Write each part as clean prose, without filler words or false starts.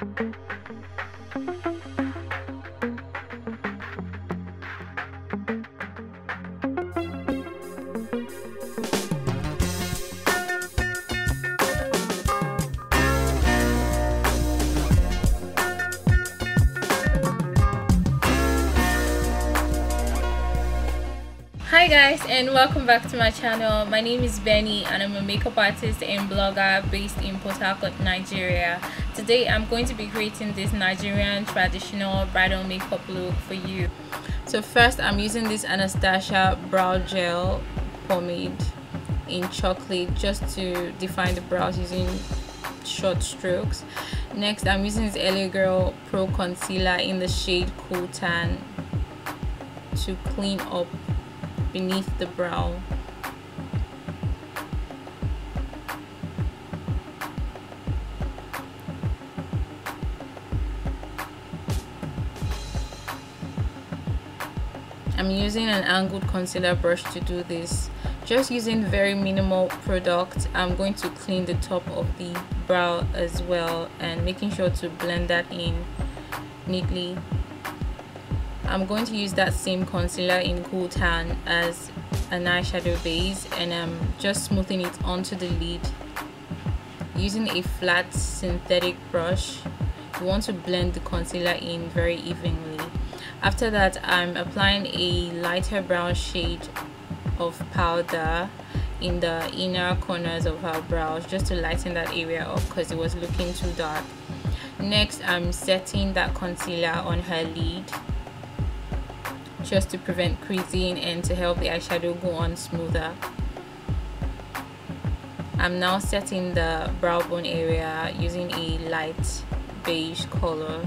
Hi guys, and welcome back to my channel. My name is Benny and I'm a makeup artist and blogger based in Port Harcourt, Nigeria. Today I'm going to be creating this Nigerian traditional bridal makeup look for you. So first I'm using this Anastasia brow gel pomade in chocolate just to define the brows using short strokes. Next I'm using this LA Girl Pro concealer in the shade Cool Tan to clean up beneath the brow. I'm using an angled concealer brush to do this. Just using very minimal product, I'm going to clean the top of the brow as well and making sure to blend that in neatly. I'm going to use that same concealer in Cool Tan as an eyeshadow base, and I'm just smoothing it onto the lid using a flat synthetic brush. You want to blend the concealer in very evenly. After that, I'm applying a lighter brown shade of powder in the inner corners of her brows just to lighten that area up because it was looking too dark. Next, I'm setting that concealer on her lid just to prevent creasing and to help the eyeshadow go on smoother. I'm now setting the brow bone area using a light beige color.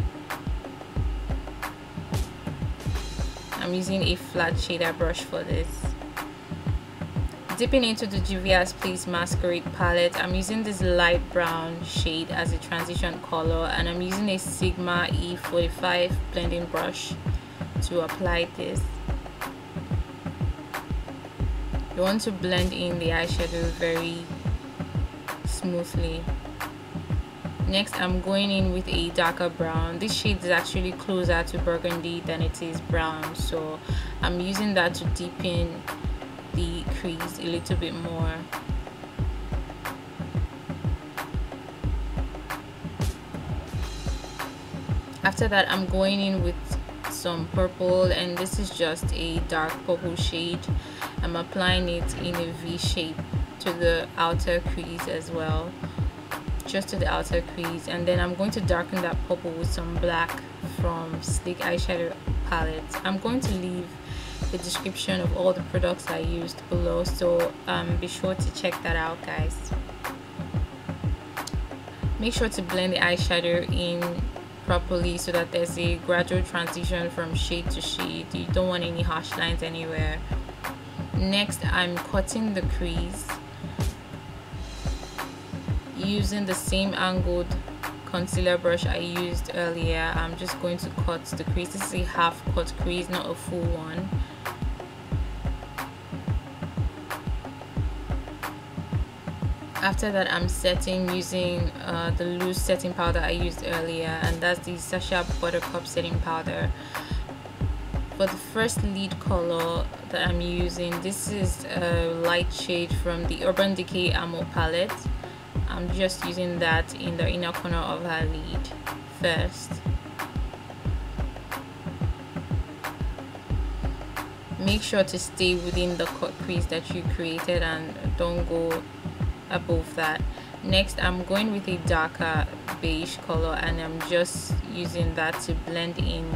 I'm using a flat shader brush for this. Dipping into the Juvias Please Masquerade palette, I'm using this light brown shade as a transition color, and I'm using a Sigma E45 blending brush to apply this. You want to blend in the eyeshadow very smoothly. Next, I'm going in with a darker brown. This shade is actually closer to burgundy than it is brown, so I'm using that to deepen the crease a little bit more. After that, I'm going in with some purple, and this is just a dark purple shade. I'm applying it in a V shape to the outer crease as well, just to the outer crease, and then I'm going to darken that purple with some black from Sleek eyeshadow palette. I'm going to leave the description of all the products I used below, so be sure to check that out, guys. Make sure to blend the eyeshadow in properly so that there's a gradual transition from shade to shade. You don't want any harsh lines anywhere. Next, I'm cutting the crease using the same angled concealer brush I used earlier. I'm just going to cut the crease. This is a half cut crease, not a full one. After that, I'm setting using the loose setting powder I used earlier, and that's the Sacha Buttercup setting powder. For the first lid color that I'm using, this is a light shade from the Urban Decay Ammo palette. I'm just using that in the inner corner of her lid first. Make sure to stay within the cut crease that you created and don't go above that. Next, I'm going with a darker beige color, and I'm just using that to blend in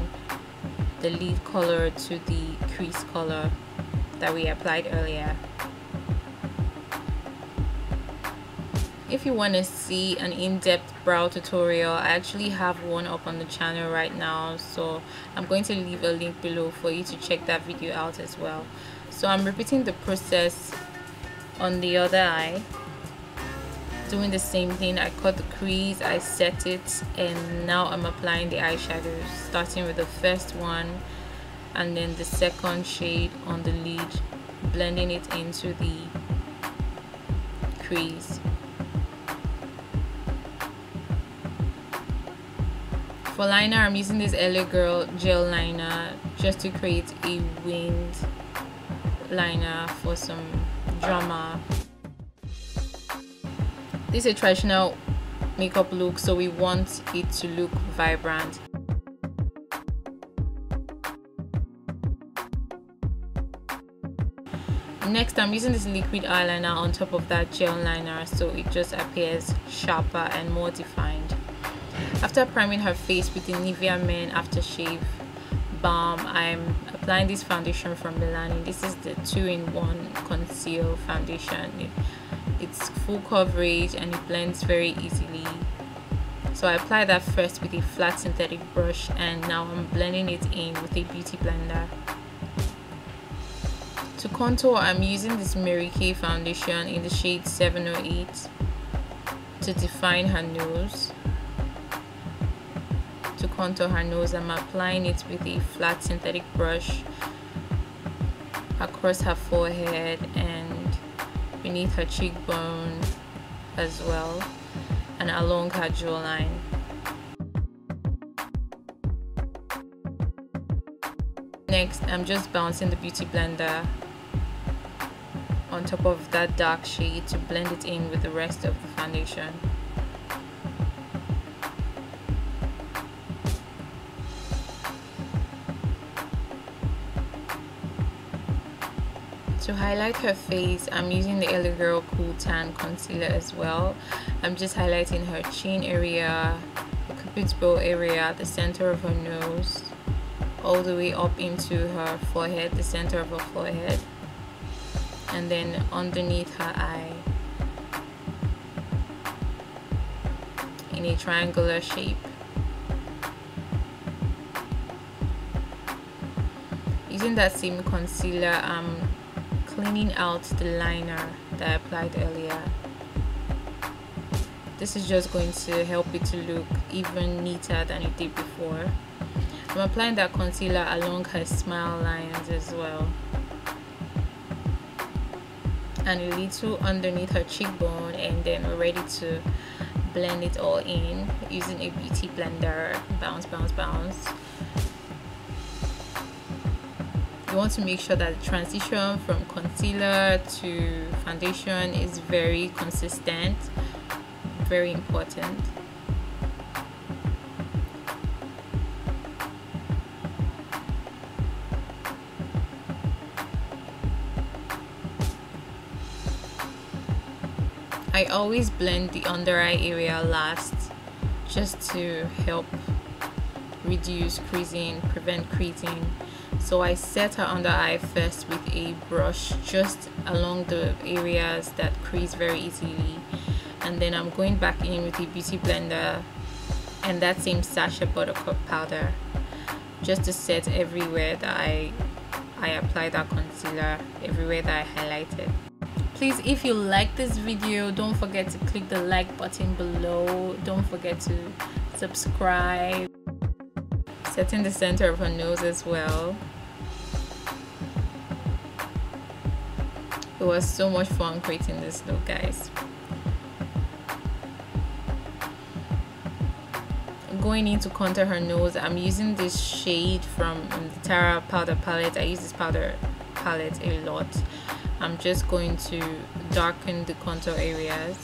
the lid color to the crease color that we applied earlier. If you want to see an in-depth brow tutorial, I actually have one up on the channel right now, so I'm going to leave a link below for you to check that video out as well. So I'm repeating the process on the other eye, doing the same thing. I cut the crease, I set it, and now I'm applying the eyeshadows, starting with the first one and then the second shade on the lid, blending it into the crease. For liner, I'm using this LA Girl gel liner just to create a winged liner for some drama. This is a traditional makeup look, so we want it to look vibrant. Next, I'm using this liquid eyeliner on top of that gel liner so it just appears sharper and more defined. After priming her face with the Nivea Men Aftershave Balm, I'm applying this foundation from Milani. This is the 2-in-1 conceal foundation. It's full coverage and it blends very easily. So I apply that first with a flat synthetic brush, and now I'm blending it in with a beauty blender. To contour, I'm using this Mary Kay foundation in the shade 708 to define her nose. To contour her nose, I'm applying it with a flat synthetic brush across her forehead and beneath her cheekbone as well, and along her jawline. Next, I'm just bouncing the beauty blender on top of that dark shade to blend it in with the rest of the foundation. To highlight her face, I'm using the LA Girl Cool Tan Concealer as well. I'm just highlighting her chin area, the cupid's bow area, the center of her nose, all the way up into her forehead, the center of her forehead, and then underneath her eye in a triangular shape. Using that same concealer, I'm cleaning out the liner that I applied earlier. This is just going to help it to look even neater than it did before. I'm applying that concealer along her smile lines as well, and a little underneath her cheekbone, and then we're ready to blend it all in using a beauty blender. Bounce, bounce, bounce. You want to make sure that the transition from concealer to foundation is very consistent. Very important. I always blend the under eye area last, just to help reduce creasing, prevent creasing. So I set her under eye first with a brush just along the areas that crease very easily, and then I'm going back in with a beauty blender and that same Sacha Buttercup powder just to set everywhere that I apply that concealer, everywhere that I highlighted. Please, if you like this video, don't forget to click the like button below. Don't forget to subscribe. Setting the center of her nose as well. It was so much fun creating this look, guys. Going in to contour her nose, I'm using this shade from the Tara powder palette. I use this powder palette a lot. I'm just going to darken the contour areas,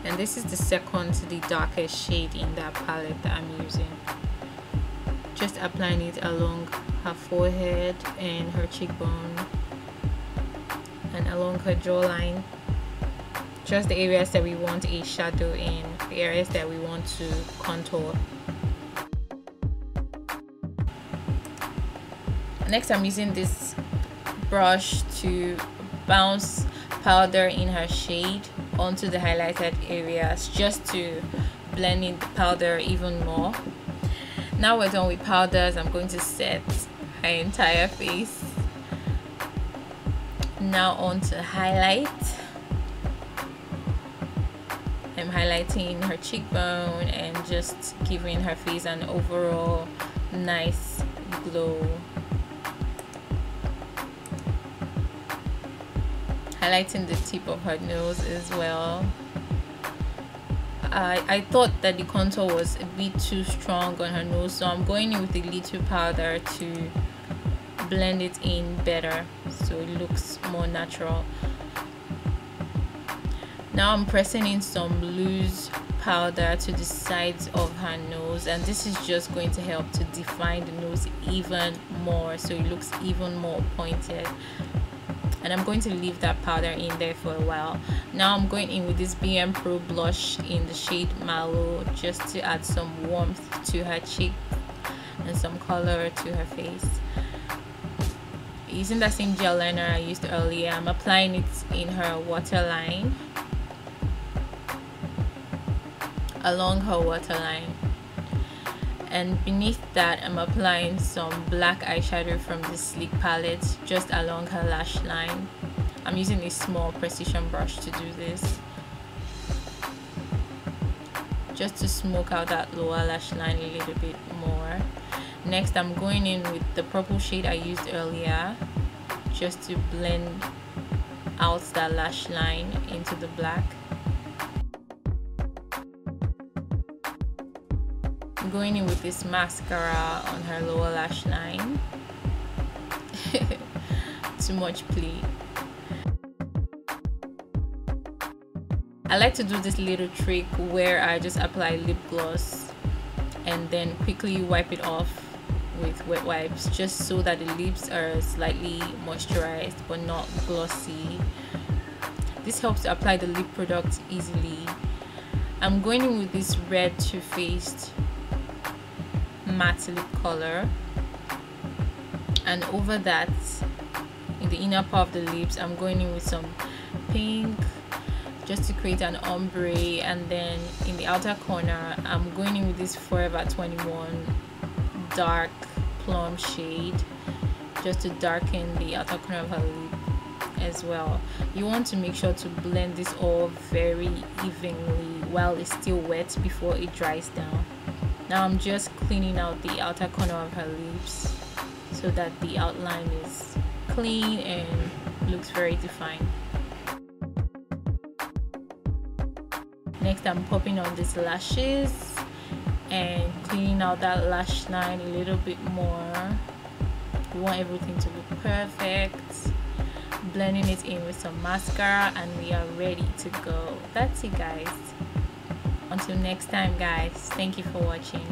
and this is the second to the darkest shade in that palette that I'm using. Just applying it along her forehead and her cheekbone and along her jawline, just the areas that we want a shadow in, the areas that we want to contour. Next, I'm using this brush to bounce powder in her shade onto the highlighted areas, just to blend in the powder even more. Now we're done with powders, I'm going to set her entire face. Now on to highlight. I'm highlighting her cheekbone and just giving her face an overall nice glow. Highlighting the tip of her nose as well. I thought that the contour was a bit too strong on her nose, so I'm going in with a little powder to blend it in better so it looks more natural. Now I'm pressing in some loose powder to the sides of her nose, and this is just going to help to define the nose even more so it looks even more pointed. And I'm going to leave that powder in there for a while. Now I'm going in with this Bmpro blush in the shade Mallow, just to add some warmth to her cheek and some color to her face. Using that same gel liner I used earlier, I'm applying it in her waterline, along her waterline, and beneath that I'm applying some black eyeshadow from the Sleek palette just along her lash line. I'm using a small precision brush to do this, just to smoke out that lower lash line a little bit more. Next I'm going in with the purple shade I used earlier, just to blend out that lash line into the black. Going in with this mascara on her lower lash line. Too much play. I like to do this little trick where I just apply lip gloss and then quickly wipe it off with wet wipes, just so that the lips are slightly moisturized but not glossy. This helps to apply the lip product easily. I'm going in with this red Toofaced matte lip color, and over that, in the inner part of the lips, I'm going in with some pink just to create an ombre, and then in the outer corner I'm going in with this Forever 21 dark plum shade just to darken the outer corner of her lip as well. You want to make sure to blend this all very evenly while it's still wet before it dries down. Now I'm just cleaning out the outer corner of her lips so that the outline is clean and looks very defined. Next I'm popping on these lashes and cleaning out that lash line a little bit more. We want everything to look perfect. Blending it in with some mascara, and we are ready to go. That's it, guys. Until next time, guys, thank you for watching.